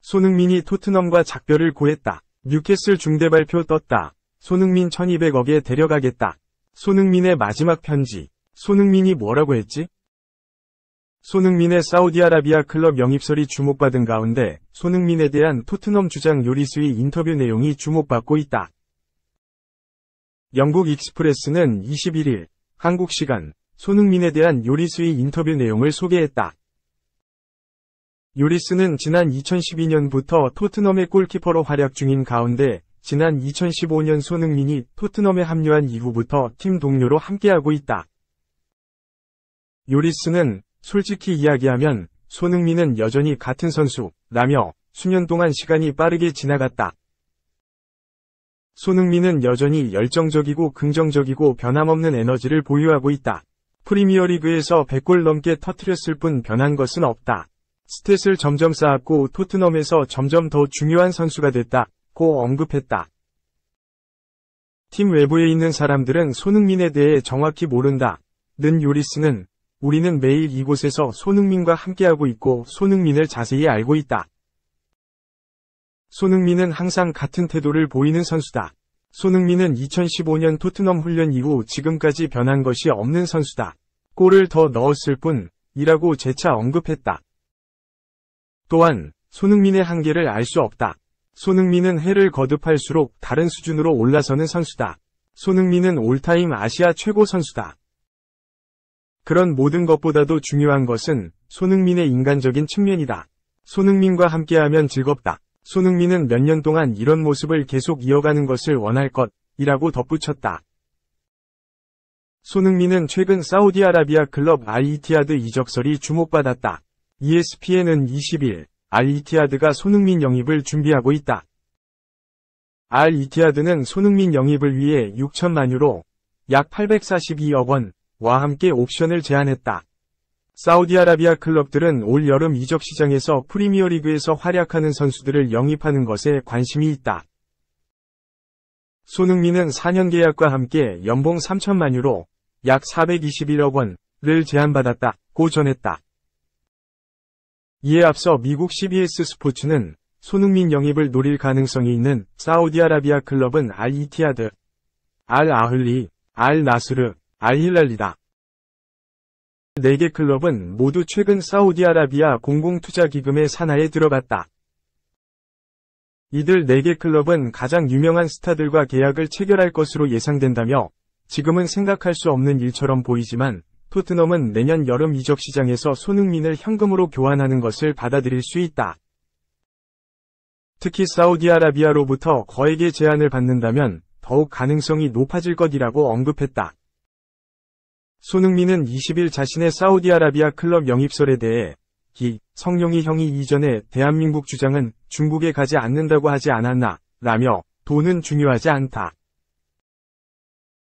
손흥민이 토트넘과 작별을 고했다. 뉴캐슬 중대 발표 떴다. 손흥민 1200억에 데려가겠다. 손흥민의 마지막 편지. 손흥민이 뭐라고 했지? 손흥민의 사우디아라비아 클럽 영입설이 주목받은 가운데 손흥민에 대한 토트넘 주장 요리스의 인터뷰 내용이 주목받고 있다. 영국 익스프레스는 21일 한국 시간 손흥민에 대한 요리스의 인터뷰 내용을 소개했다. 요리스는 지난 2012년부터 토트넘의 골키퍼로 활약 중인 가운데 지난 2015년 손흥민이 토트넘에 합류한 이후부터 팀 동료로 함께하고 있다. 요리스는 솔직히 이야기하면 손흥민은 여전히 같은 선수라며 수년 동안 시간이 빠르게 지나갔다. 손흥민은 여전히 열정적이고 긍정적이고 변함없는 에너지를 보유하고 있다. 프리미어리그에서 100골 넘게 터뜨렸을 뿐 변한 것은 없다. 스탯을 점점 쌓았고 토트넘에서 점점 더 중요한 선수가 됐다고 언급했다. 팀 외부에 있는 사람들은 손흥민에 대해 정확히 모른다. 는 요리스는 우리는 매일 이곳에서 손흥민과 함께하고 있고 손흥민을 자세히 알고 있다. 손흥민은 항상 같은 태도를 보이는 선수다. 손흥민은 2015년 토트넘 훈련 이후 지금까지 변한 것이 없는 선수다. 골을 더 넣었을 뿐이라고 재차 언급했다. 또한 손흥민의 한계를 알 수 없다. 손흥민은 해를 거듭할수록 다른 수준으로 올라서는 선수다. 손흥민은 올타임 아시아 최고 선수다. 그런 모든 것보다도 중요한 것은 손흥민의 인간적인 측면이다. 손흥민과 함께하면 즐겁다. 손흥민은 몇 년 동안 이런 모습을 계속 이어가는 것을 원할 것이라고 덧붙였다. 손흥민은 최근 사우디아라비아 클럽 알이티하드 이적설이 주목받았다. ESPN은 20일 알이티하드가 손흥민 영입을 준비하고 있다. 알이티하드는 손흥민 영입을 위해 6천만 유로, 약 842억 원과 함께 옵션을 제안했다. 사우디아라비아 클럽들은 올 여름 이적 시장에서 프리미어리그에서 활약하는 선수들을 영입하는 것에 관심이 있다. 손흥민은 4년 계약과 함께 연봉 3천만 유로, 약 421억 원을 제안받았다고 전했다. 이에 앞서 미국 CBS 스포츠는 손흥민 영입을 노릴 가능성이 있는 사우디아라비아 클럽은 알이티하드, 알-아흘리, 알-나스르, 알-hillal이다. 4개 클럽은 모두 최근 사우디아라비아 공공투자기금의 산하에 들어갔다. 이들 4개 클럽은 가장 유명한 스타들과 계약을 체결할 것으로 예상된다며 지금은 생각할 수 없는 일처럼 보이지만 토트넘은 내년 여름 이적 시장에서 손흥민을 현금으로 교환하는 것을 받아들일 수 있다. 특히 사우디아라비아로부터 거액의 제안을 받는다면 더욱 가능성이 높아질 것이라고 언급했다. 손흥민은 20일 자신의 사우디아라비아 클럽 영입설에 대해 성룡이 형이 이전에 대한민국 주장은 중국에 가지 않는다고 하지 않았나 라며 돈은 중요하지 않다.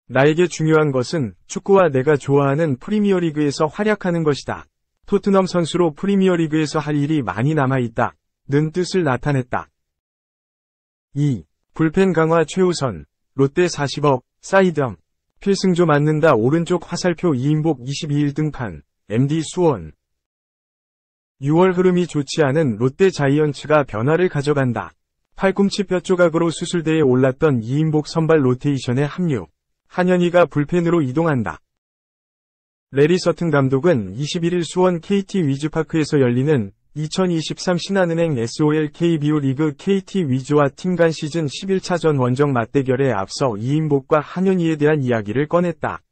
나에게 중요한 것은 축구와 내가 좋아하는 프리미어리그에서 활약하는 것이다. 토트넘 선수로 프리미어리그에서 할 일이 많이 남아있다. 는 뜻을 나타냈다. 2. 불펜 강화 최우선. 롯데 40억. 사이드암. 필승조 맞는다 오른쪽 화살표 이인복 22일 등판. MD 수원. 6월 흐름이 좋지 않은 롯데 자이언츠가 변화를 가져간다. 팔꿈치 뼈 조각으로 수술대에 올랐던 이인복 선발 로테이션에 합류. 한현희가 불펜으로 이동한다. 레리 서튼 감독은 21일 수원 KT 위즈파크에서 열리는 2023 신한은행 SOL KBO 리그 KT 위즈와 팀 간 시즌 11차전 원정 맞대결에 앞서 이인복과 한현희에 대한 이야기를 꺼냈다.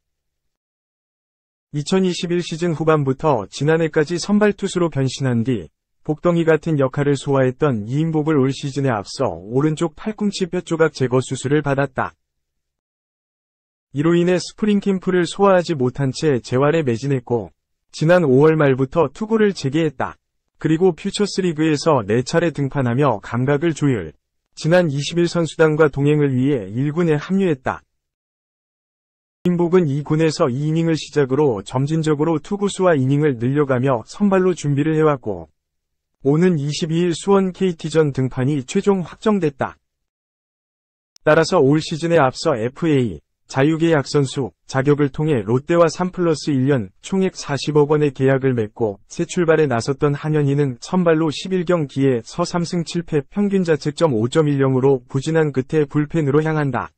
2021 시즌 후반부터 지난해까지 선발 투수로 변신한 뒤 복덩이 같은 역할을 소화했던 이인복을 올 시즌에 앞서 오른쪽 팔꿈치 뼈 조각 제거 수술을 받았다. 이로 인해 스프링 캠프를 소화하지 못한 채 재활에 매진했고 지난 5월 말부터 투구를 재개했다. 그리고 퓨처스리그에서 4차례 등판하며 감각을 조율. 지난 20일 선수단과 동행을 위해 1군에 합류했다. 이인복은 2군에서 2이닝을 시작으로 점진적으로 투구수와 이닝을 늘려가며 선발로 준비를 해왔고 오는 22일 수원 KT전 등판이 최종 확정됐다. 따라서 올 시즌에 앞서 FA 자유계약 선수 자격을 통해 롯데와 3+1년 총액 40억 원의 계약을 맺고 새 출발에 나섰던 한현희는 선발로 11경기에 서 3승 7패 평균 자책점 5.10으로 부진한 끝에 불펜으로 향한다.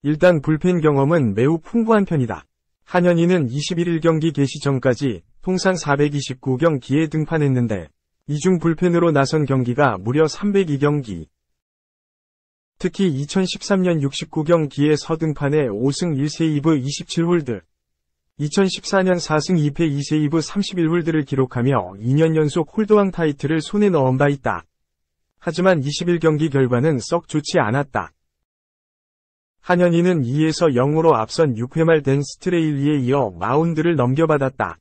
일단 불펜 경험은 매우 풍부한 편이다. 한현희는 21경기 개시 전까지 통산 429경기에 등판했는데 이 중 불펜으로 나선 경기가 무려 302경기. 특히 2013년 69경기에 서등판에 5승 1세이브 27홀드, 2014년 4승 2패 2세이브 31홀드를 기록하며 2년 연속 홀드왕 타이틀을 손에 넣은 바 있다. 하지만 21경기 결과는 썩 좋지 않았다. 한현희는 2에서 0으로 앞선 6회 말 댄 스트레일리에 이어 마운드를 넘겨받았다.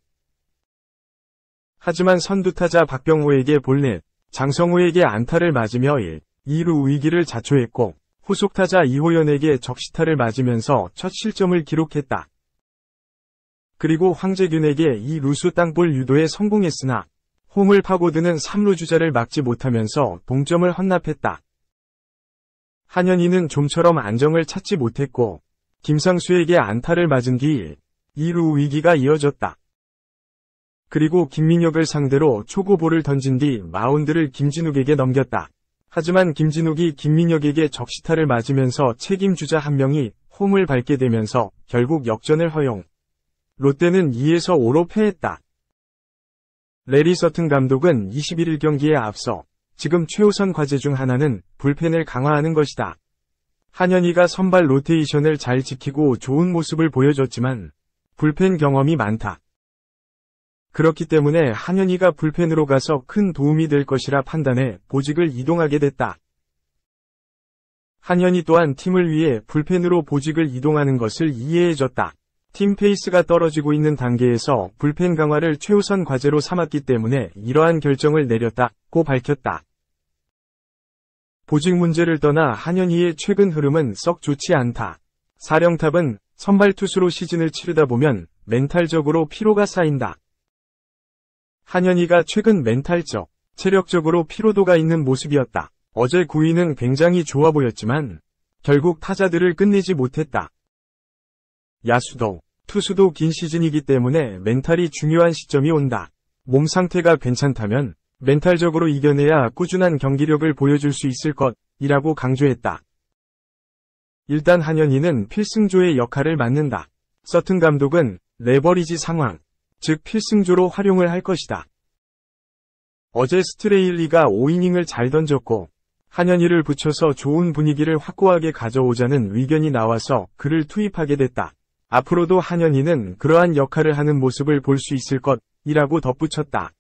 하지만 선두타자 박병호에게 볼넷, 장성우에게 안타를 맞으며 1, 2루 위기를 자초했고 후속타자 이호연에게 적시타를 맞으면서 첫 실점을 기록했다. 그리고 황재균에게 2루수 땅볼 유도에 성공했으나 홈을 파고드는 3루 주자를 막지 못하면서 동점을 헌납했다. 한현희는 좀처럼 안정을 찾지 못했고 김상수에게 안타를 맞은 뒤 1, 2루 위기가 이어졌다. 그리고 김민혁을 상대로 초구볼을 던진 뒤 마운드를 김진욱에게 넘겼다. 하지만 김진욱이 김민혁에게 적시타를 맞으면서 책임주자 한 명이 홈을 밟게 되면서 결국 역전을 허용. 롯데는 2에서 5로 패했다. 레리 서튼 감독은 21경기에 앞서 지금 최우선 과제 중 하나는 불펜을 강화하는 것이다. 한현희가 선발 로테이션을 잘 지키고 좋은 모습을 보여줬지만 불펜 경험이 많다. 그렇기 때문에 한현희가 불펜으로 가서 큰 도움이 될 것이라 판단해 보직을 이동하게 됐다. 한현희 또한 팀을 위해 불펜으로 보직을 이동하는 것을 이해해줬다. 팀 페이스가 떨어지고 있는 단계에서 불펜 강화를 최우선 과제로 삼았기 때문에 이러한 결정을 내렸다고 밝혔다. 보직 문제를 떠나 한현희의 최근 흐름은 썩 좋지 않다. 사령탑은 선발 투수로 시즌을 치르다 보면 멘탈적으로 피로가 쌓인다. 한현희가 최근 멘탈적, 체력적으로 피로도가 있는 모습이었다. 어제 9위는 굉장히 좋아 보였지만 결국 타자들을 끝내지 못했다. 야수도, 투수도 긴 시즌이기 때문에 멘탈이 중요한 시점이 온다. 몸 상태가 괜찮다면 멘탈적으로 이겨내야 꾸준한 경기력을 보여줄 수 있을 것이라고 강조했다. 일단 한현희는 필승조의 역할을 맡는다. 서튼 감독은 레버리지 상황, 즉 필승조로 활용을 할 것이다. 어제 스트레일리가 5이닝을 잘 던졌고 한현희를 붙여서 좋은 분위기를 확고하게 가져오자는 의견이 나와서 그를 투입하게 됐다. 앞으로도 한현희는 그러한 역할을 하는 모습을 볼 수 있을 것이라고 덧붙였다.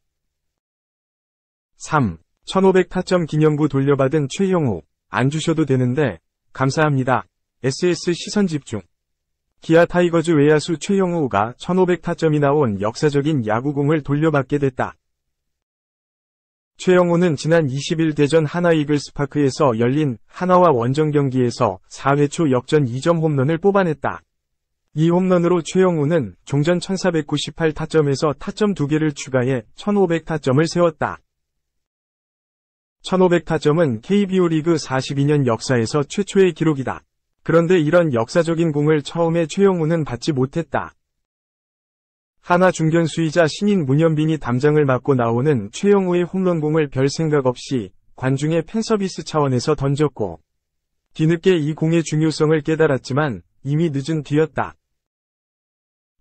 3. 1500타점 기념구 돌려받은 최형우. 안 주셔도 되는데 감사합니다. SS 시선집중. 기아 타이거즈 외야수 최형우가 1500타점이 나온 역사적인 야구공을 돌려받게 됐다. 최형우는 지난 20일 대전 하나 이글스파크에서 열린 하나와 원정 경기에서 4회 초 역전 2점 홈런을 뽑아냈다. 이 홈런으로 최형우는 종전 1498타점에서 타점 2개를 추가해 1500타점을 세웠다. 1500타점은 KBO 리그 42년 역사에서 최초의 기록이다. 그런데 이런 역사적인 공을 처음에 최형우는 받지 못했다. 하나 중견수이자 신인 문현빈이 담장을 맡고 나오는 최형우의 홈런공을 별 생각 없이 관중의 팬서비스 차원에서 던졌고 뒤늦게 이 공의 중요성을 깨달았지만 이미 늦은 뒤였다.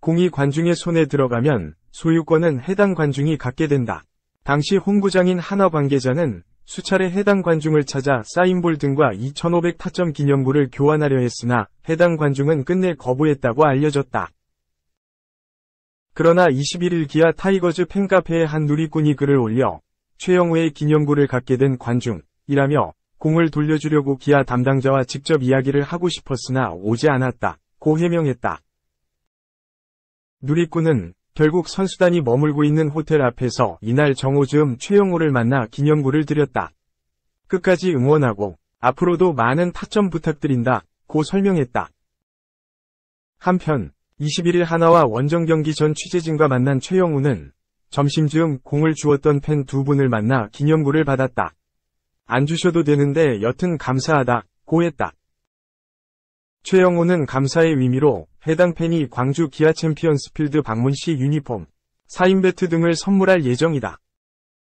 공이 관중의 손에 들어가면 소유권은 해당 관중이 갖게 된다. 당시 홈구장인 하나 관계자는 수차례 해당 관중을 찾아 사인볼 등과 2500타점 기념구를 교환하려 했으나 해당 관중은 끝내 거부했다고 알려졌다. 그러나 21일 기아 타이거즈 팬카페에 한 누리꾼이 글을 올려 최형우의 기념구를 갖게 된 관중이라며 공을 돌려주려고 기아 담당자와 직접 이야기를 하고 싶었으나 오지 않았다고 해명했다. 누리꾼은 결국 선수단이 머물고 있는 호텔 앞에서 이날 정오 즈음 최형우를 만나 기념구를 드렸다. 끝까지 응원하고 앞으로도 많은 타점 부탁드린다고 설명했다. 한편 21일 하나와 원정 경기 전 취재진과 만난 최형우는 점심즈음 공을 주었던 팬 두 분을 만나 기념구를 받았다. 안 주셔도 되는데 여튼 감사하다고 했다. 최영호는 감사의 의미로 해당 팬이 광주 기아 챔피언스필드 방문 시 유니폼, 사인 배트 등을 선물할 예정이다.